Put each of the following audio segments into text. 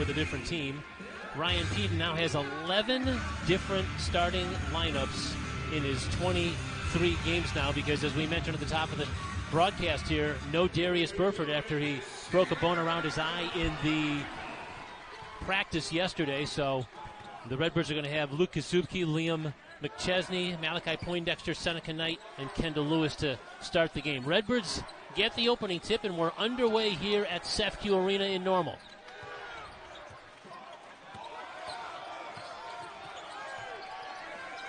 with a different team. Ryan Peden now has 11 different starting lineups in his 23 games now because, as we mentioned at the top of the broadcast here, no Darius Burford after he broke a bone around his eye in the practice yesterday. So the Redbirds are going to have Luke Kasubke, Liam McChesney, Malachi Poindexter, Seneca Knight, and Kendall Lewis to start the game. Redbirds get the opening tip, and we're underway here at SEFCU Arena in Normal.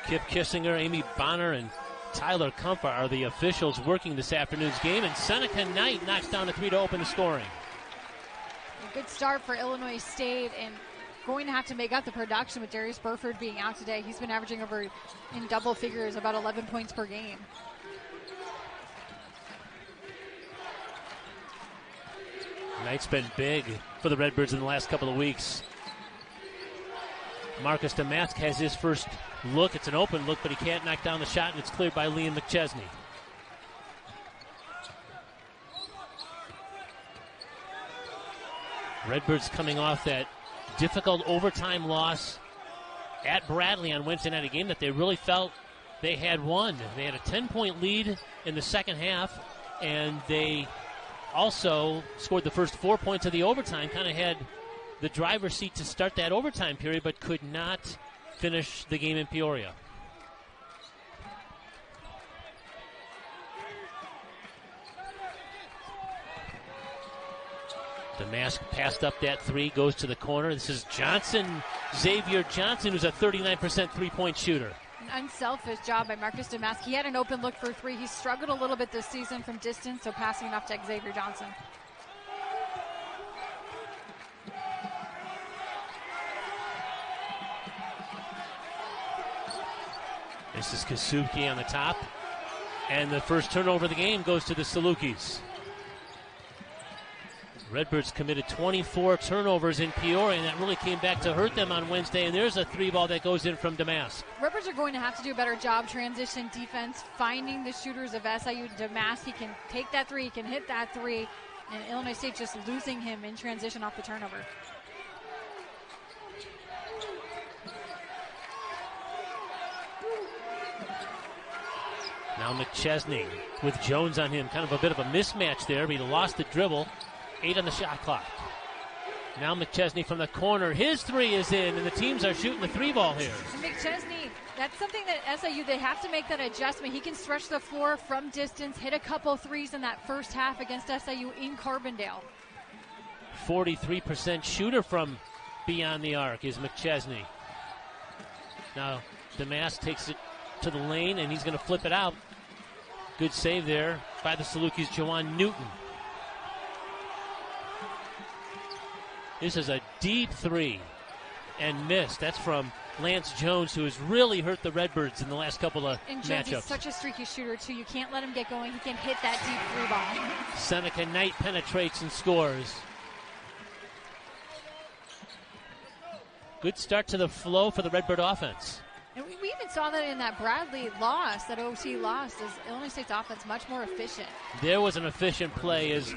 Kip Kissinger, Amy Bonner, and Tyler Kumpa are the officials working this afternoon's game, and Seneca Knight knocks down a three to open the scoring. A good start for Illinois State, and going to have to make up the production with Darius Burford being out today. He's been averaging over in double figures, about 11 points per game. Knight's been big for the Redbirds in the last couple of weeks. Marcus Damask has his first look. It's an open look, but he can't knock down the shot, and it's cleared by Liam McChesney. Redbirds coming off that difficult overtime loss at Bradley on Wednesday night, a game that they really felt they had won. They had a 10-point lead in the second half, and they also scored the first 4 points of the overtime, kind of had the driver's seat to start that overtime period, but could not finish the game in Peoria. Damask passed up that three, goes to the corner. This is Johnson, Xavier Johnson, who's a 39% three-point shooter. An unselfish job by Marcus Damask. He had an open look for three. He struggled a little bit this season from distance, so passing it off to Xavier Johnson. This is Kasubke on the top, and the first turnover of the game goes to the Salukis. Redbirds committed 24 turnovers in Peoria, and that really came back to hurt them on Wednesday, and there's a three ball that goes in from Damask. Redbirds are going to have to do a better job transition defense, finding the shooters of SIU. Damask, he can take that three, he can hit that three, and Illinois State just losing him in transition off the turnover. Now McChesney with Jones on him. Kind of a bit of a mismatch there, but he lost the dribble. 8 on the shot clock. Now McChesney from the corner. His three is in, and the teams are shooting the three ball here. And McChesney, that's something that SIU, they have to make that adjustment. He can stretch the floor from distance, hit a couple threes in that first half against SIU in Carbondale. 43% shooter from beyond the arc is McChesney. Now Damask takes it to the lane, and he's going to flip it out. Good save there by the Salukis, Jawan Newton. This is a deep three and missed. That's from Lance Jones, who has really hurt the Redbirds in the last couple of and Jones matchups. Is such a streaky shooter, too. You can't let him get going. He can hit that deep three ball. Seneca Knight penetrates and scores. Good start to the flow for the Redbird offense. And we even saw that in that Bradley loss, that OT loss, as Illinois State's offense much more efficient. There was an efficient play as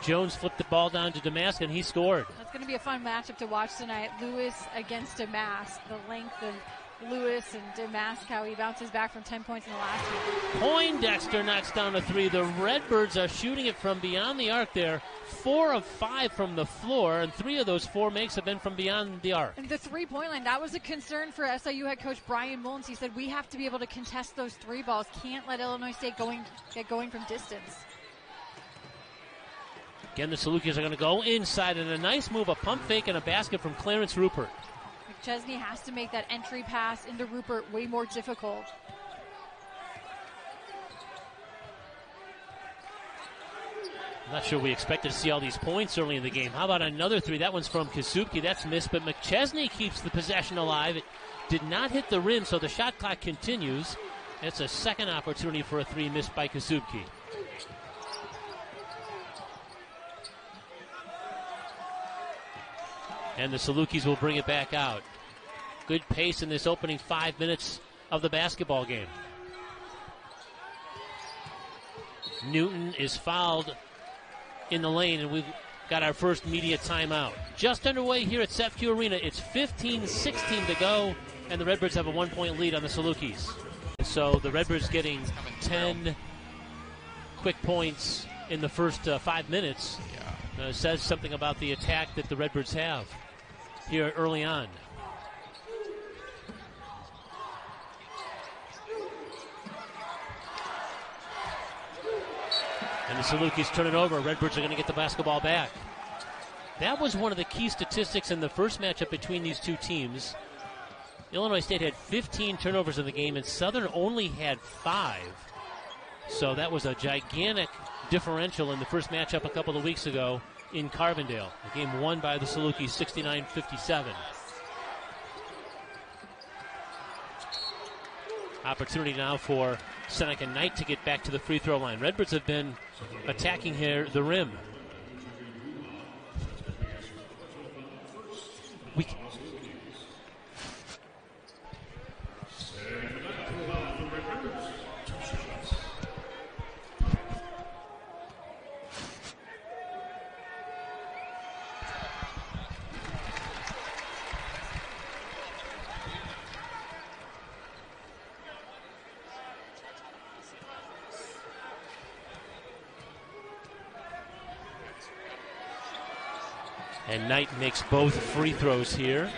Jones flipped the ball down to Damask, and he scored. That's going to be a fun matchup to watch tonight. Lewis against Damask. The length of Lewis and Damask, how he bounces back from 10 points in the last game. Poindexter knocks down a three. The Redbirds are shooting it from beyond the arc there. 4 of 5 from the floor, and 3 of those 4 makes have been from beyond the arc. And the three-point line, that was a concern for SIU head coach Brian Mullins. He said, we have to be able to contest those three balls. Can't let Illinois State get going from distance. Again, the Salukis are going to go inside, and a nice move, a pump fake and a basket from Clarence Rupert. McChesney has to make that entry pass into Rupert way more difficult. I'm not sure we expected to see all these points early in the game. How about another three? That one's from Kasubke. That's missed, but McChesney keeps the possession alive. It did not hit the rim, so the shot clock continues. It's a second opportunity for a three missed by Kasubke. And the Salukis will bring it back out. Good pace in this opening 5 minutes of the basketball game. Newton is fouled in the lane, and we've got our first media timeout. Just underway here at SEFQ Arena. It's 15-16 to go, and the Redbirds have a 1-point lead on the Salukis. So the Redbirds getting 10 quick points in the first 5 minutes says something about the attack that the Redbirds have here early on. And the Salukis turn it over. Redbirds are going to get the basketball back. That was one of the key statistics in the first matchup between these two teams. Illinois State had 15 turnovers in the game, and Southern only had 5. So that was a gigantic differential in the first matchup a couple of weeks ago in Carbondale. The game won by the Salukis 69-57. Opportunity now for Seneca Knight to get back to the free throw line. Redbirds have been attacking here the rim. And Knight makes both free throws here.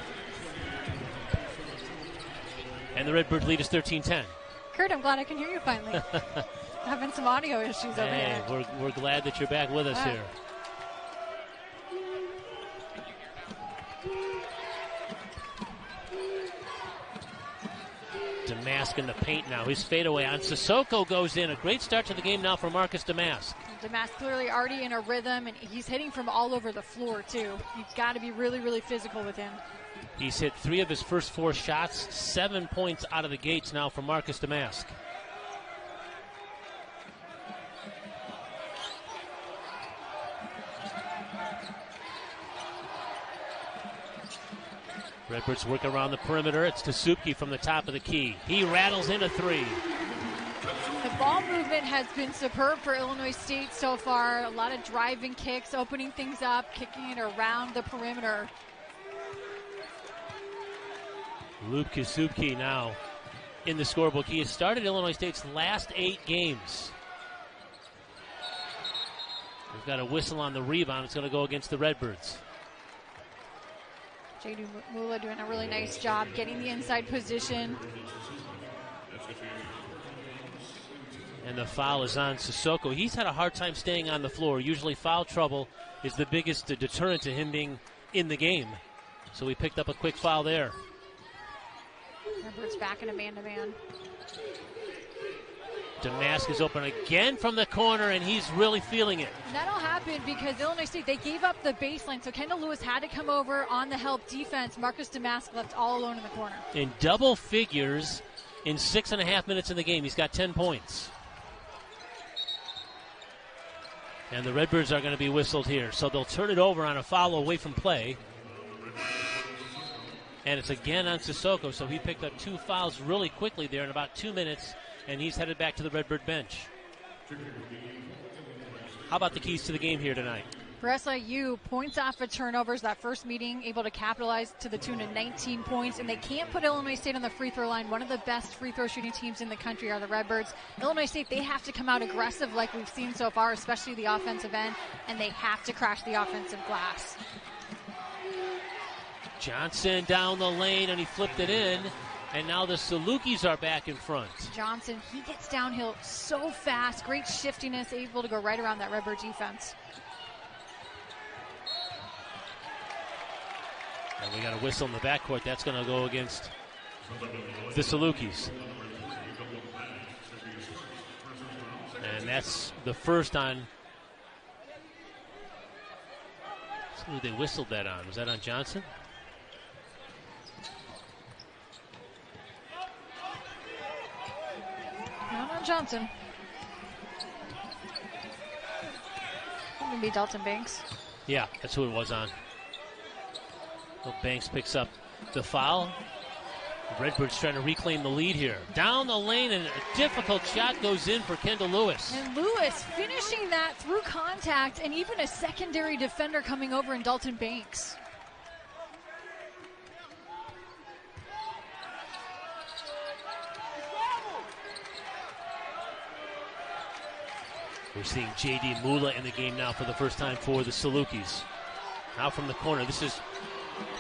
And the Redbird lead is 13-10. Kurt, I'm glad I can hear you finally. Having some audio issues over here. We're glad that you're back with us here. Damask in the paint now. His fadeaway on Sissoko goes in. A great start to the game now for Marcus Damask. Damask clearly already in a rhythm, and he's hitting from all over the floor, too. You've got to be really, really physical with him. He's hit 3 of his first 4 shots. 7 points out of the gates now for Marcus Damask. Redbirds work around the perimeter. It's Tsubki from the top of the key. He rattles in a 3. The ball movement has been superb for Illinois State so far. A lot of driving kicks, opening things up, kicking it around the perimeter. Luke Tsubki now in the scorebook. He has started Illinois State's last 8 games. We've got a whistle on the rebound. It's going to go against the Redbirds. Jadu Mula doing a really nice job getting the inside position. And the foul is on Sissoko. He's had a hard time staying on the floor. Usually foul trouble is the biggest deterrent to him being in the game. So we picked up a quick foul there. Redbirds back in a man-to-man. Damask is open again from the corner, and he's really feeling it. And that'll happen because Illinois State, they gave up the baseline, so Kendall Lewis had to come over on the help defense. Marcus Damask left all alone in the corner. In double figures in 6.5 minutes in the game. He's got 10 points. And the Redbirds are going to be whistled here, so they'll turn it over on a foul away from play. And it's again on Sissoko, so he picked up 2 fouls really quickly there in about 2 minutes, and he's headed back to the Redbird bench. How about the keys to the game here tonight? For SIU, points off of turnovers. That first meeting, able to capitalize to the tune of 19 points. And they can't put Illinois State on the free throw line. One of the best free throw shooting teams in the country are the Redbirds. Illinois State, they have to come out aggressive like we've seen so far, especially the offensive end. And they have to crash the offensive glass. Johnson down the lane, and he flipped it in. And now the Salukis are back in front. Johnson, he gets downhill so fast. Great shiftiness, able to go right around that Redbird defense. And we got a whistle in the backcourt. That's going to go against the Salukis. And that's the first on. Who they whistled that on? Was that on Johnson? Not on Johnson. Maybe Dalton Banks. Yeah, that's who it was on. Well, Banks picks up the foul. Redbirds trying to reclaim the lead here. Down the lane, and a difficult shot goes in for Kendall Lewis. And Lewis finishing that through contact, and even a secondary defender coming over in Dalton Banks. We're seeing J.D. Mula in the game now for the first time for the Salukis. Now from the corner, this is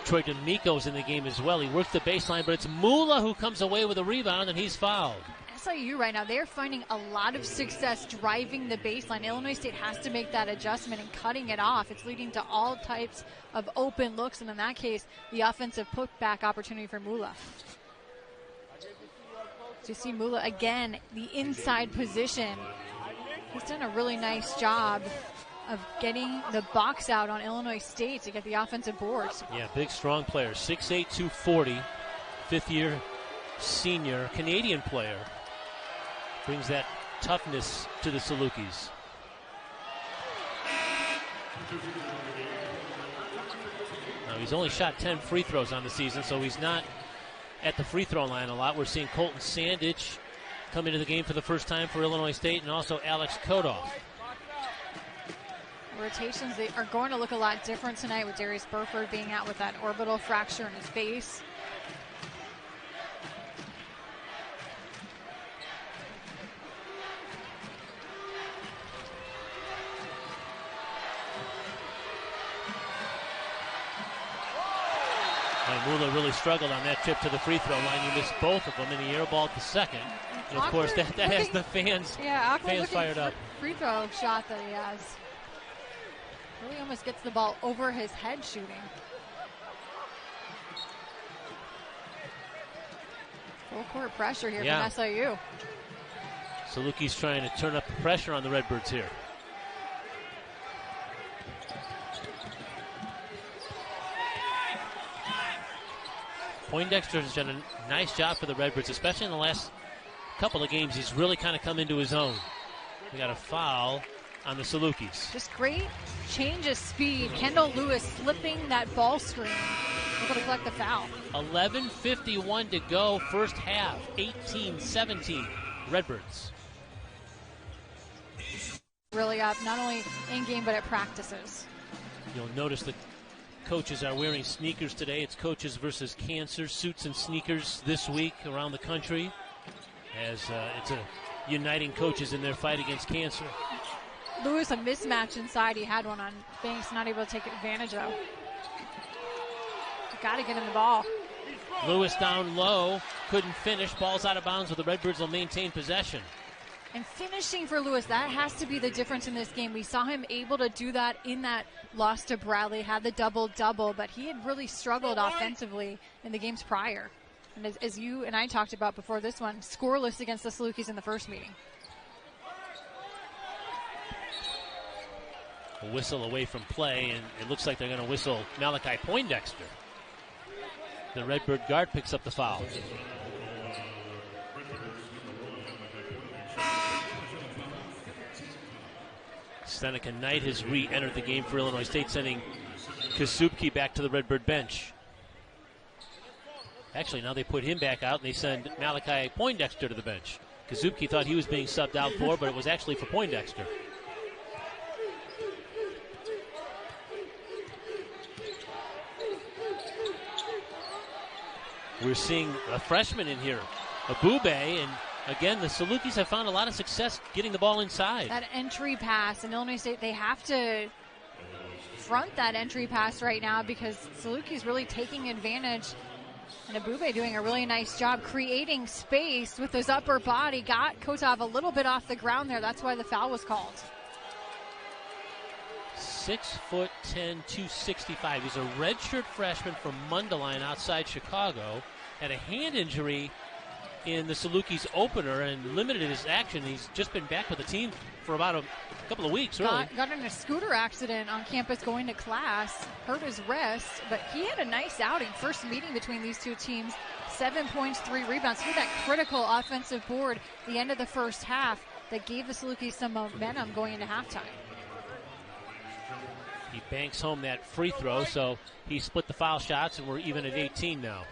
Troy D'Amico's in the game as well. He worked the baseline, but it's Mula who comes away with a rebound, and he's fouled. SIU right now, they're finding a lot of success driving the baseline. Illinois State has to make that adjustment and cutting it off. It's leading to all types of open looks, and in that case, the offensive putback opportunity for Mula. So you see Mula again, the inside position. He's done a really nice job of getting the box out on Illinois State to get the offensive boards. Yeah, big, strong player. 6'8", 240, fifth-year senior, Canadian player. Brings that toughness to the Salukis. Now, he's only shot 10 free throws on the season, so he's not at the free throw line a lot. We're seeing Colton Sandage come into the game for the first time for Illinois State, and also Alex Kodoff. Rotations, they are going to look a lot different tonight with Darius Burford being out with that orbital fracture in his face. Mula really struggled on that trip to the free throw line. You missed both of them, and he airballed the second. And of course, that has the fans fired up. Free throw shot that he has. Really almost gets the ball over his head shooting. Full court pressure here from SIU. Salukis trying to turn up the pressure on the Redbirds here. Poindexter has done a nice job for the Redbirds, especially in the last couple of games. He's really kind of come into his own. We got a foul on the Salukis. Just great change of speed. Kendall Lewis slipping that ball screen, able to collect the foul. 11:51 to go, first half. 18-17, Redbirds. Really up, not only in game but at practices. You'll notice that coaches are wearing sneakers today. It's Coaches versus Cancer, suits and sneakers this week around the country, as it's a uniting coaches in their fight against cancer. Lewis, a mismatch inside. He had one on Banks, not able to take advantage of. Got to get him the ball. Lewis down low, couldn't finish. Ball's out of bounds, but the Redbirds will maintain possession. And finishing for Lewis, that has to be the difference in this game. We saw him able to do that in that loss to Bradley, had the double-double, but he had really struggled offensively in the games prior. And as you and I talked about before this one, scoreless against the Salukis in the first meeting. A whistle away from play, and it looks like they're going to whistle Malachi Poindexter. The Redbird guard picks up the foul. Seneca Knight has re-entered the game for Illinois State, sending Kasubki back to the Redbird bench. Actually, now they put him back out, and they send Malachi Poindexter to the bench. Kasubki thought he was being subbed out for, but it was actually for Poindexter. We're seeing a freshman in here, Abube, and again, the Salukis have found a lot of success getting the ball inside. That entry pass, and Illinois State, they have to front that entry pass right now because Salukis really taking advantage. And Abube doing a really nice job creating space with his upper body. Got Kotov a little bit off the ground there. That's why the foul was called. 6'10", 265. He's a redshirt freshman from Mundelein outside Chicago. Had a hand injury in the Salukis opener and limited his action. He's just been back with the team for about a couple of weeks, really. Got in a scooter accident on campus going to class, hurt his wrist, but he had a nice outing. First meeting between these two teams, 7 points, 3 rebounds. He had that critical offensive board at the end of the first half that gave the Salukis some momentum going into halftime. He banks home that free throw, so he split the foul shots, and we're even at 18 now.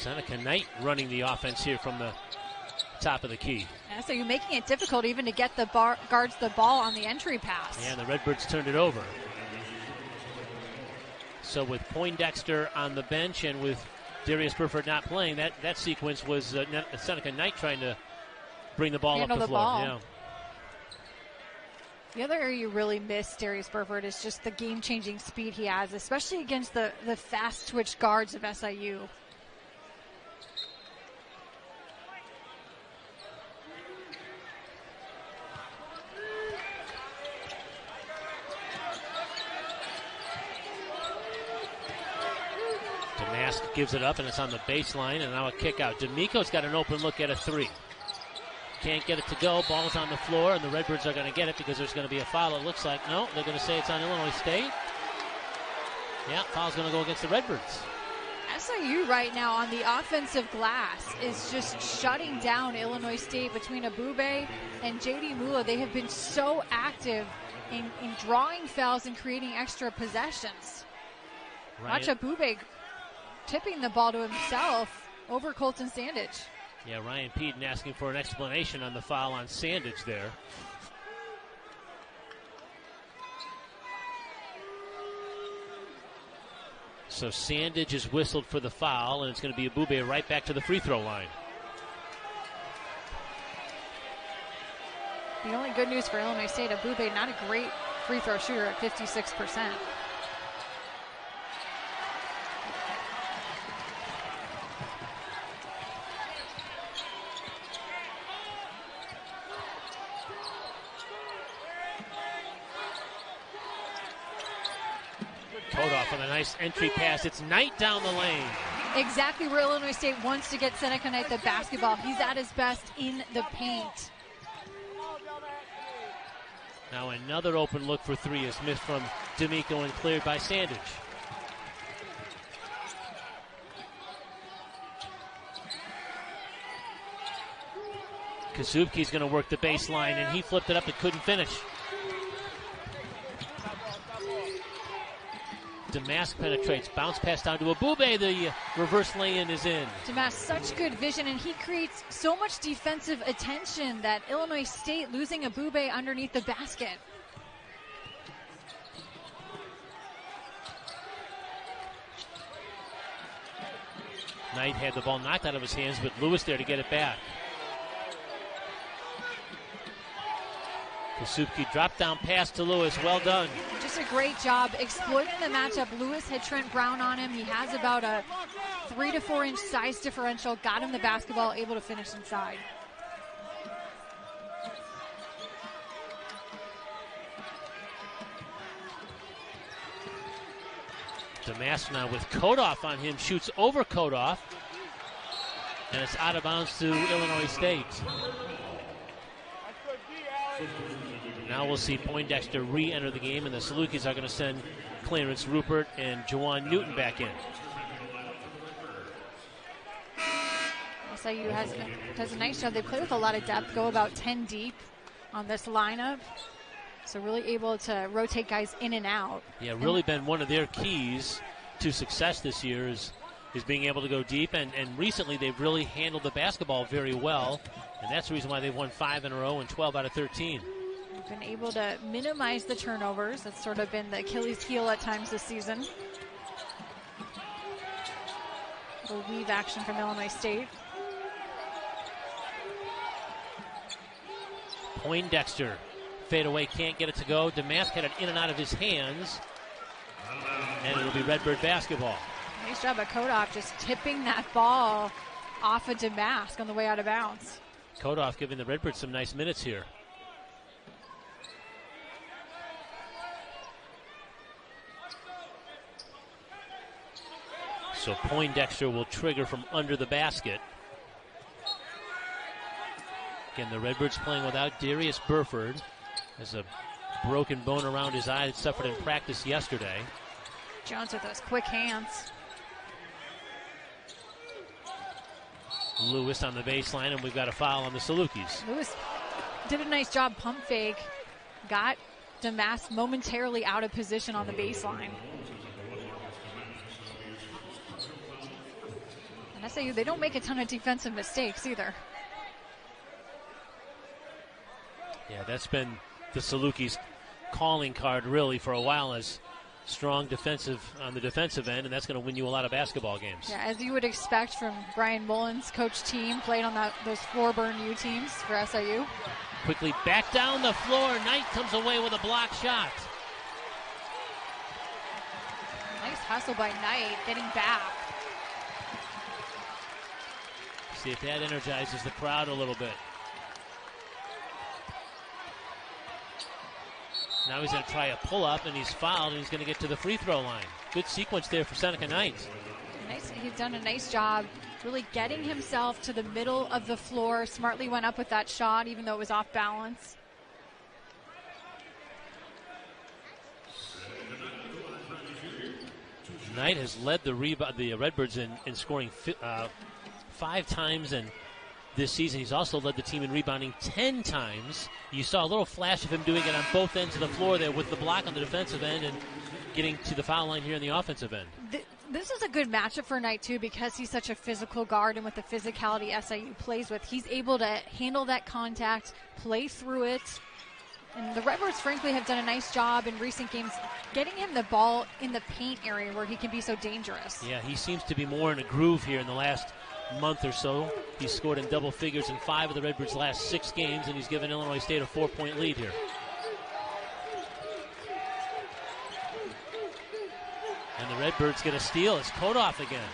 Seneca Knight running the offense here from the top of the key. Yeah, so you're making it difficult even to get the guards the ball on the entry pass. Yeah, the Redbirds turned it over. So with Poindexter on the bench and with Darius Burford not playing, that sequence was Seneca Knight trying to bring the ball Handle up the floor. ball. Yeah. The other area you really miss Darius Burford is just the game-changing speed he has, especially against the fast-twitch guards of SIU. Damask gives it up, and it's on the baseline, and now a kick out. D'Amico's got an open look at a three. Can't get it to go. Ball's on the floor, and the Redbirds are going to get it because there's going to be a foul. It looks like, no, they're going to say it's on Illinois State. Yeah, foul's going to go against the Redbirds. SIU right now on the offensive glass is just shutting down Illinois State between Abube and J.D. Mula. They have been so active in drawing fouls and creating extra possessions. Watch Abube tipping the ball to himself over Colton Sandage. Yeah, Ryan Peden asking for an explanation on the foul on Sandage there. So Sandage is whistled for the foul, and it's going to be Abube right back to the free throw line. The only good news for Illinois State, Abube not a great free throw shooter at 56%. Kodoff on a nice entry pass. It's Knight down the lane. Exactly where Illinois State wants to get Seneca Knight the basketball. He's at his best in the paint. Now another open look for three is missed from D'Amico and cleared by Sandage. Kazubki's going to work the baseline, and he flipped it up and couldn't finish. Damask penetrates, bounce pass down to Abube. The reverse lay-in is in. Damask, such good vision, and he creates so much defensive attention that Illinois State losing Abube underneath the basket. Knight had the ball knocked out of his hands, but Lewis there to get it back. Kasubki drop down pass to Lewis. Well done. Just a great job exploiting the matchup. Lewis had Trent Brown on him. He has about a 3 to 4 inch size differential. Got him the basketball, able to finish inside. Damask now with Kodoff on him. Shoots over Kodoff. And it's out of bounds to Illinois State. Now we'll see Poindexter re-enter the game, and the Salukis are going to send Clarence Rupert and Jawan Newton back in. SIU does a nice job. They play with a lot of depth, go about 10 deep on this lineup. So really able to rotate guys in and out. Yeah, really been one of their keys to success this year is being able to go deep, and recently they've really handled the basketball very well, and that's the reason why they've won 5 in a row and 12 out of 13. Been able to minimize the turnovers. That's sort of been the Achilles heel at times this season. Little weave action from Illinois State. Poindexter, fade away, can't get it to go. Damask had it in and out of his hands, and it'll be Redbird basketball. Nice job at Kodoff just tipping that ball off of Damask on the way out of bounds. Kodoff giving the Redbirds some nice minutes here. So Poindexter will trigger from under the basket. Again, the Redbirds playing without Darius Burford. There's a broken bone around his eye that suffered in practice yesterday. Jones with those quick hands. Lewis on the baseline, and we've got a foul on the Salukis. Lewis did a nice job pump fake. Got Damask momentarily out of position on the baseline. And SIU, they don't make a ton of defensive mistakes either. Yeah, that's been the Salukis' calling card really for a while, as strong defensive on the defensive end, and that's going to win you a lot of basketball games. Yeah, as you would expect from Brian Mullen's coach team, played on those 4 Burn U teams for SIU. Quickly back down the floor. Knight comes away with a block shot. Nice hustle by Knight, getting back. See if that energizes the crowd a little bit. Now he's going to try a pull-up, and he's fouled, and he's going to get to the free throw line. Good sequence there for Seneca Knight. Nice. He's done a nice job really getting himself to the middle of the floor. Smartly went up with that shot, even though it was off balance. Knight has led the Redbirds in scoring 5 times, and this season he's also led the team in rebounding 10 times. You saw a little flash of him doing it on both ends of the floor there with the block on the defensive end and getting to the foul line here on the offensive end. This is a good matchup for Knight, too, because he's such a physical guard, and with the physicality SIU plays with, he's able to handle that contact, play through it. And the Redbirds, frankly, have done a nice job in recent games getting him the ball in the paint area where he can be so dangerous. Yeah, he seems to be more in a groove here in the last month or so. He's scored in double figures in 5 of the Redbirds' last 6 games, and he's given Illinois State a 4-point lead here. And the Redbirds get a steal. It's Kodoff again.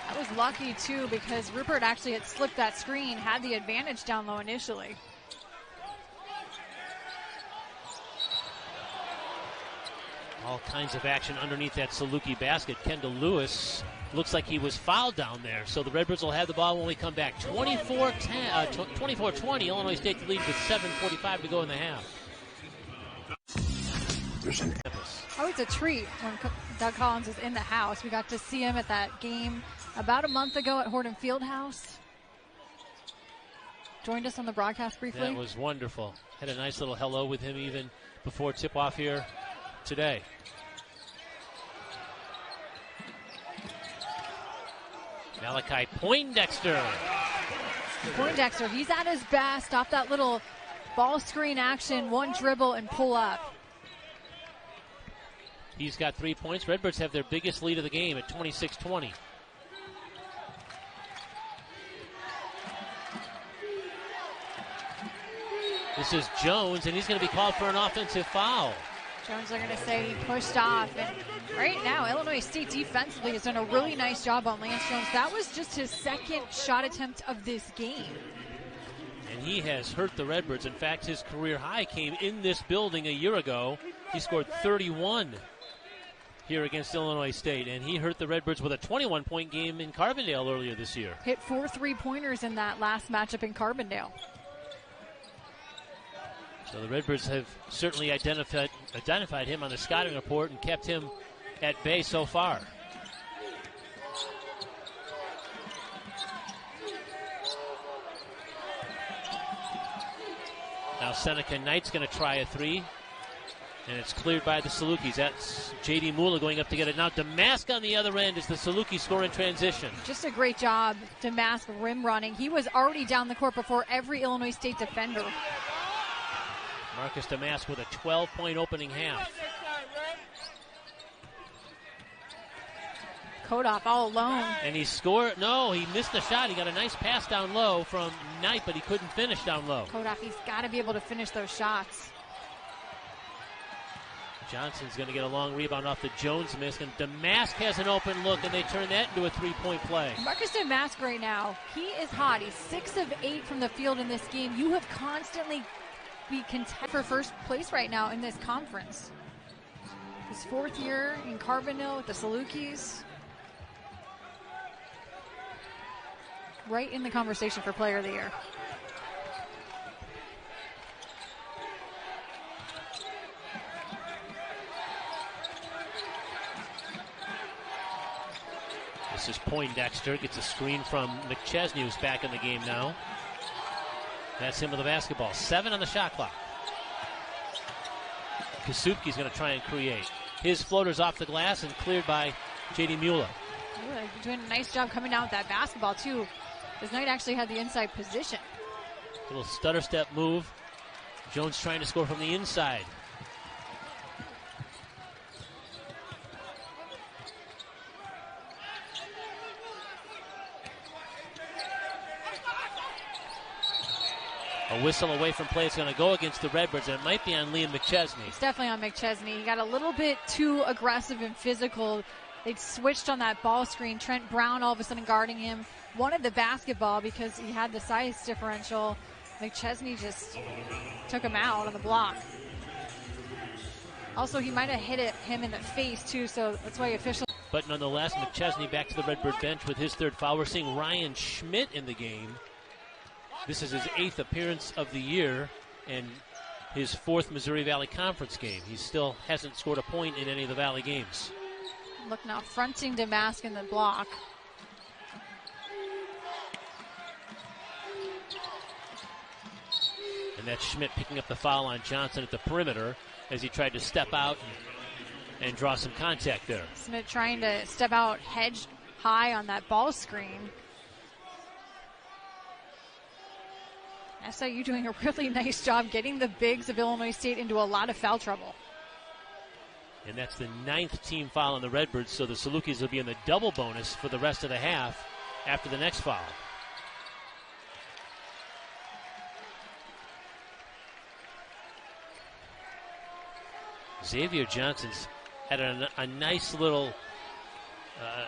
That was lucky, too, because Rupert actually had slipped that screen, had the advantage down low initially. All kinds of action underneath that Saluki basket. Kendall Lewis looks like he was fouled down there. So the Redbirds will have the ball when we come back. 24-20. Illinois State to lead with 7:45 to go in the half. Always a treat when Doug Collins is in the house. We got to see him at that game about a month ago at Horton Fieldhouse. Joined us on the broadcast briefly. That was wonderful. Had a nice little hello with him even before tip-off here today. Malachi Poindexter. Poindexter, he's at his best off that little ball screen action, one dribble and pull up. He's got 3 points. Redbirds have their biggest lead of the game at 26-20. This is Jones, and he's going to be called for an offensive foul. Jones, are going to say he pushed off. And right now, Illinois State defensively has done a really nice job on Lance Jones. That was just his 2nd shot attempt of this game. And he has hurt the Redbirds. In fact, his career high came in this building a year ago. He scored 31 here against Illinois State, and he hurt the Redbirds with a 21-point game in Carbondale earlier this year. Hit 4 3-pointers in that last matchup in Carbondale. So the Redbirds have certainly identified him on the scouting report and kept him at bay so far. Now Seneca Knight's going to try a 3. And it's cleared by the Salukis. That's J.D. Mula going up to get it. Now Damask on the other end as the Salukis score in transition. Just a great job, Damask rim running. He was already down the court before every Illinois State defender. Marcus Damask with a 12-point opening half. Kodoff all alone. And he scored. No, he missed the shot. He got a nice pass down low from Knight, but he couldn't finish down low. Kodoff, he's got to be able to finish those shots. Johnson's going to get a long rebound off the Jones miss, and Damask has an open look, and they turn that into a 3-point play. Marcus Damask right now, he is hot. He's 6 of 8 from the field in this game. You have constantly be content for first place right now in this conference. His 4th year in Carbondale with the Salukis. Right in the conversation for Player of the Year. This is Poindexter, gets a screen from McChesney, who's back in the game now. That's him with the basketball. 7 on the shot clock. Kasubki's going to try and create. His floater's off the glass and cleared by J.D. Mula. Doing a nice job coming down with that basketball, too. This Knight actually had the inside position. Little stutter step move. Jones trying to score from the inside. A whistle away from play. It's going to go against the Redbirds, and it might be on Liam McChesney. It's definitely on McChesney. He got a little bit too aggressive and physical. They switched on that ball screen. Trent Brown all of a sudden guarding him. Wanted the basketball because he had the size differential. McChesney just took him out on the block. Also, he might have hit him in the face, too, so that's why official. But nonetheless, McChesney back to the Redbird bench with his third foul. We're seeing Ryan Schmidt in the game. This is his 8th appearance of the year and his 4th Missouri Valley Conference game. He still hasn't scored a point in any of the Valley games. Look now, fronting Damask in the block. And that's Schmidt picking up the foul on Johnson at the perimeter as he tried to step out and draw some contact there. Schmidt trying to step out hedge high on that ball screen. SIU doing a really nice job getting the bigs of Illinois State into a lot of foul trouble. And that's the 9th team foul on the Redbirds, so the Salukis will be in the double bonus for the rest of the half after the next foul. Xavier Johnson's had a nice little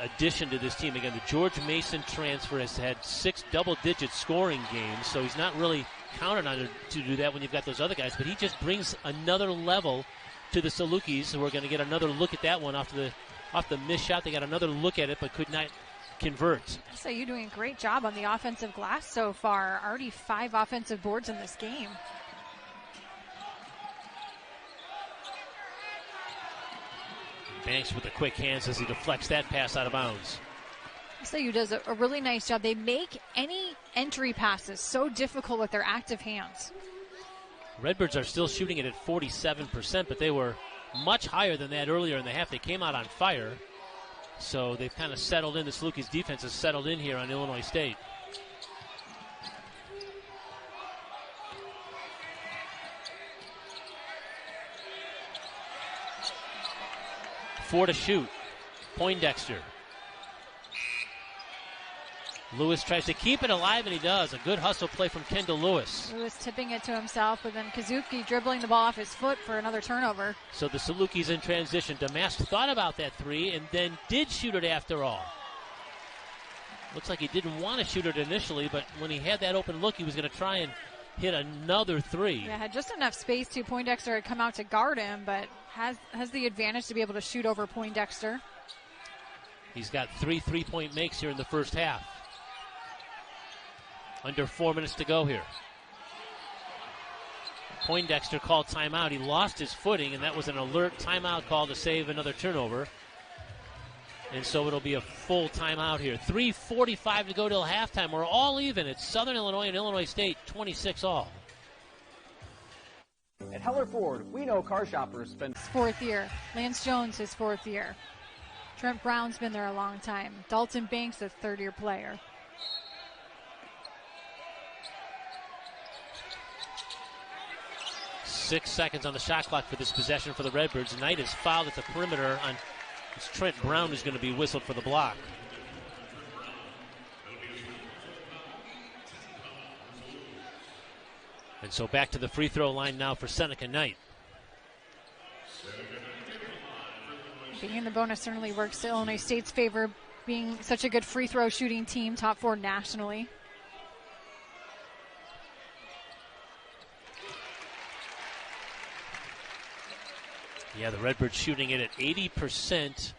addition to this team. Again, the George Mason transfer has had 6 double-digit scoring games, so he's not really counted on to do that when you've got those other guys, but he just brings another level to the Salukis, so we're going to get another look at that one off the missed shot. They got another look at it, but could not convert. So you're doing a great job on the offensive glass so far. Already 5 offensive boards in this game. Banks with the quick hands as he deflects that pass out of bounds. SIU does a really nice job. They make any entry passes so difficult with their active hands. Redbirds are still shooting it at 47%, but they were much higher than that earlier in the half. They came out on fire, so they've kind of settled in. The Salukis defense has settled in here on Illinois State. Four to shoot. Poindexter. Lewis tries to keep it alive, and he does. A good hustle play from Kendall Lewis. Lewis tipping it to himself, but then Kazuki dribbling the ball off his foot for another turnover. So the Salukis in transition. Damask thought about that three and then did shoot it after all. Looks like he didn't want to shoot it initially, but when he had that open look, he was going to try and hit another three. Yeah, had just enough space to. Poindexter had come out to guard him, but has the advantage to be able to shoot over Poindexter. He's got 3 3-point makes here in the first half. Under 4 minutes to go here. Poindexter called timeout. He lost his footing, and that was an alert timeout call to save another turnover. And so it'll be a full timeout here. 3:45 to go till halftime. We're all even. It's Southern Illinois and Illinois State, 26 all. At Heller Ford, we know car shoppers spend... His 4th year. Lance Jones, his 4th year. Trent Brown's been there a long time. Dalton Banks, a 3rd-year player. Six seconds on the shot clock for this possession for the Redbirds. Knight is fouled at the perimeter on Trent Brown, who's going to be whistled for the block. And so back to the free throw line now for Seneca Knight. Being in the bonus certainly works to Illinois State's favor, being such a good free throw shooting team, top 4 nationally. Yeah, the Redbirds shooting it at 80%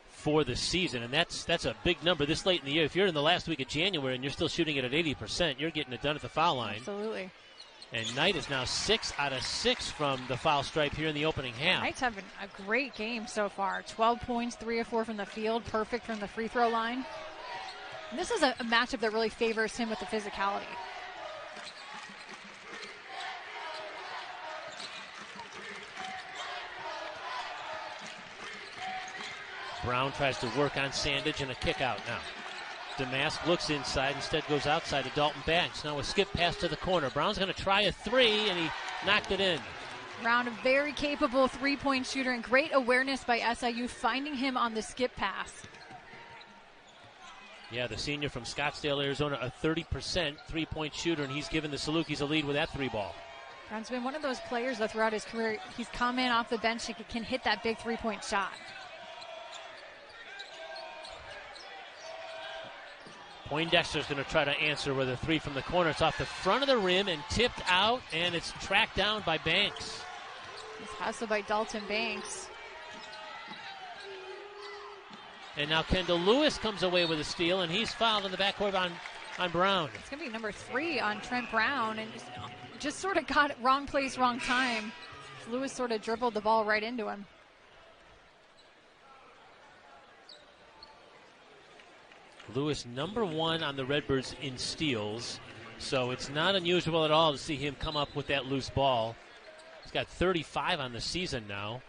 for the season, and that's a big number this late in the year. If you're in the last week of January and you're still shooting it at 80%, you're getting it done at the foul line. Absolutely. And Knight is now 6 out of 6 from the foul stripe here in the opening half. Knight's having a great game so far. 12 points, 3 of 4 from the field, perfect from the free throw line. And this is a matchup that really favors him with the physicality. Brown tries to work on Sandage and a kick out now. Damask looks inside, instead goes outside to Dalton Banks. Now a skip pass to the corner. Brown's going to try a three, and he knocked it in. Brown, a very capable three-point shooter, and great awareness by SIU, finding him on the skip pass. Yeah, the senior from Scottsdale, Arizona, a 30% three-point shooter, and he's given the Salukis a lead with that three ball. Brown's been one of those players that throughout his career, he's come in off the bench, he can hit that big three-point shot. Poindexter's going to try to answer with a three from the corner. It's off the front of the rim and tipped out, and it's tracked down by Banks. It's hustled by Dalton Banks. And now Kendall Lewis comes away with a steal, and he's fouled in the backcourt on Brown. It's going to be number 3 on Trent Brown, and just sort of got it wrong place, wrong time. Lewis sort of dribbled the ball right into him. Lewis, number 1 on the Redbirds in steals, so it's not unusual at all to see him come up with that loose ball. He's got 35 on the season now,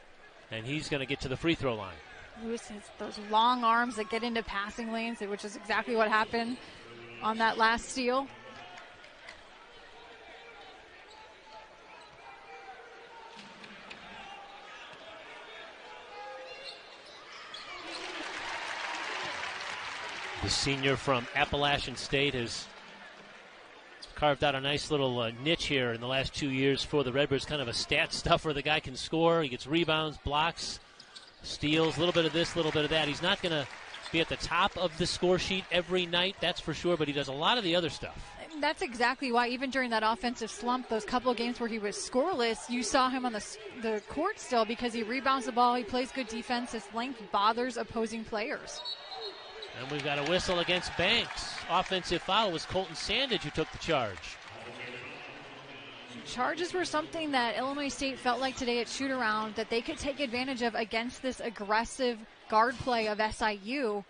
and he's going to get to the free throw line. Lewis has those long arms that get into passing lanes, which is exactly what happened on that last steal. The senior from Appalachian State has carved out a nice little niche here in the last 2 years for the Redbirds. Kind of a stat stuffer. The guy can score. He gets rebounds, blocks, steals, a little bit of this, a little bit of that. He's not going to be at the top of the score sheet every night, that's for sure, but he does a lot of the other stuff. That's exactly why, even during that offensive slump, those couple of games where he was scoreless, you saw him on the court still because he rebounds the ball, he plays good defense, his length bothers opposing players. And we've got a whistle against Banks. Offensive foul was Colton Sandage who took the charge. Charges were something that Illinois State felt like today at shoot-around that they could take advantage of against this aggressive guard play of SIU.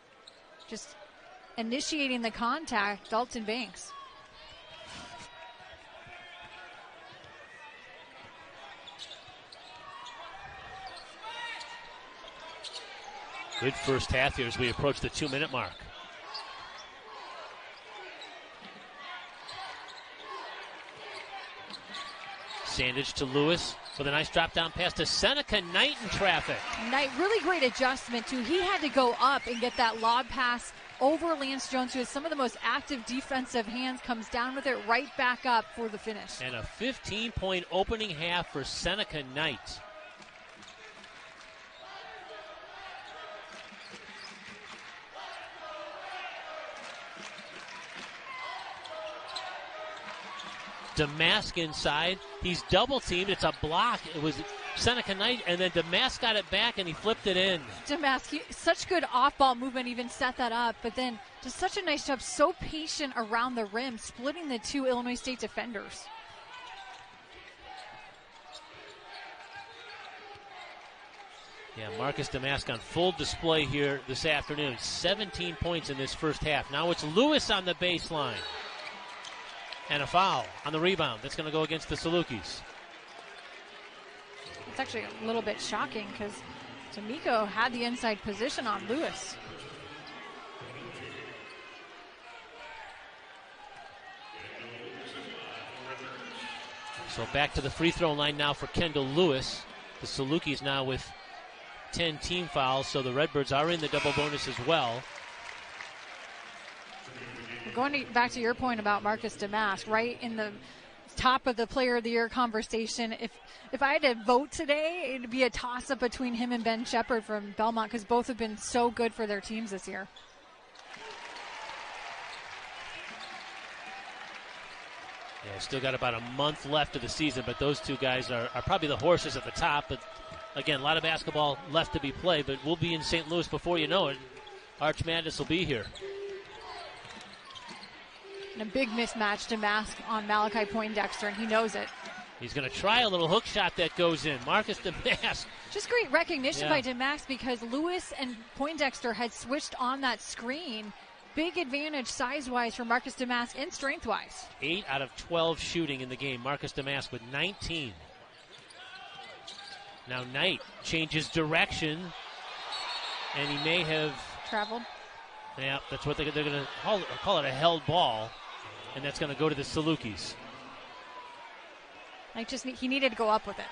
Just initiating the contact, Dalton Banks. Good first half here as we approach the 2-minute mark. Sandage to Lewis with a nice drop-down pass to Seneca. Knight in traffic. Knight, really great adjustment, too. He had to go up and get that lob pass over Lance Jones, who has some of the most active defensive hands, comes down with it right back up for the finish. And a 15-point opening half for Seneca Knight. Damask inside. He's double teamed. It's a block. It was Seneca Knight, and then Damask got it back and he flipped it in. Damask, such good off-ball movement, even set that up, but then just such a nice job, so patient around the rim, splitting the two Illinois State defenders. Yeah, Marcus Damask on full display here this afternoon. 17 points in this first half. Now it's Lewis on the baseline. And a foul on the rebound. That's going to go against the Salukis. It's actually a little bit shocking because D'Amico had the inside position on Lewis. So back to the free throw line now for Kendall Lewis. The Salukis now with 10 team fouls, so the Redbirds are in the double bonus as well. Back to your point about Marcus Damask, right in the top of the Player of the Year conversation. If I had to vote today, it'd be a toss-up between him and Ben Shepard from Belmont because both have been so good for their teams this year. Yeah, still got about a month left of the season, but those two guys are probably the horses at the top. But again, a lot of basketball left to be played, but we'll be in St. Louis before you know it. Arch Madness will be here. And a big mismatch Damask on Malachi Poindexter, and he knows it. He's going to try a little hook shot that goes in. Marcus Damask. Just great recognition by Damask because Lewis and Poindexter had switched on that screen. Big advantage size-wise for Marcus Damask and strength-wise. 8 out of 12 shooting in the game. Marcus Damask with 19. Now Knight changes direction. And he may have traveled. Yeah, that's what they're going to call it, a held ball, and that's going to go to the Salukis. He needed to go up with it.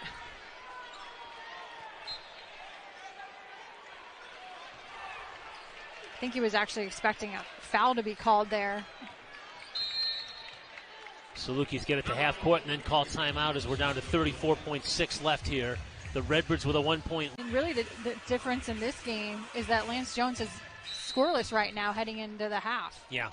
I think he was actually expecting a foul to be called there. Salukis get it to half court and then call timeout as we're down to 34.6 left here. The Redbirds with a 1 point. And really the difference in this game is that Lance Jones is scoreless right now heading into the half. Yeah.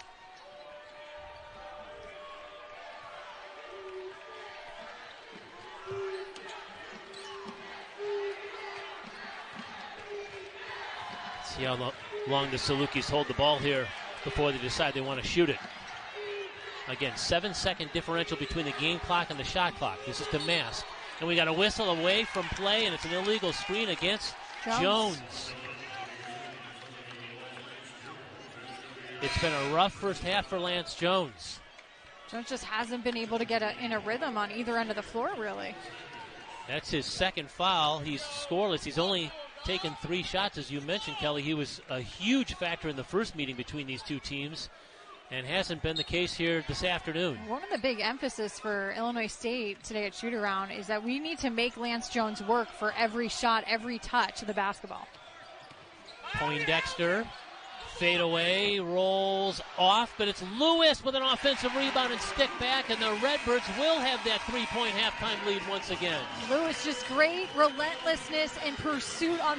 See how long the Salukis hold the ball here before they decide they want to shoot it. Again, 7-second differential between the game clock and the shot clock. This is to mask. And we got a whistle away from play, and it's an illegal screen against Jones. It's been a rough first half for Lance Jones. Jones just hasn't been able to get in a rhythm on either end of the floor, really. That's his second foul. He's scoreless. He's only taken 3 shots, as you mentioned, Kelly. He was a huge factor in the first meeting between these two teams and hasn't been the case here this afternoon. One of the big emphasis for Illinois State today at shoot-around is that we need to make Lance Jones work for every shot, every touch of the basketball. Poindexter, fade away, rolls off, but it's Lewis with an offensive rebound and stick back, and the Redbirds will have that 3-point halftime lead once again. Lewis, just great relentlessness and pursuit on the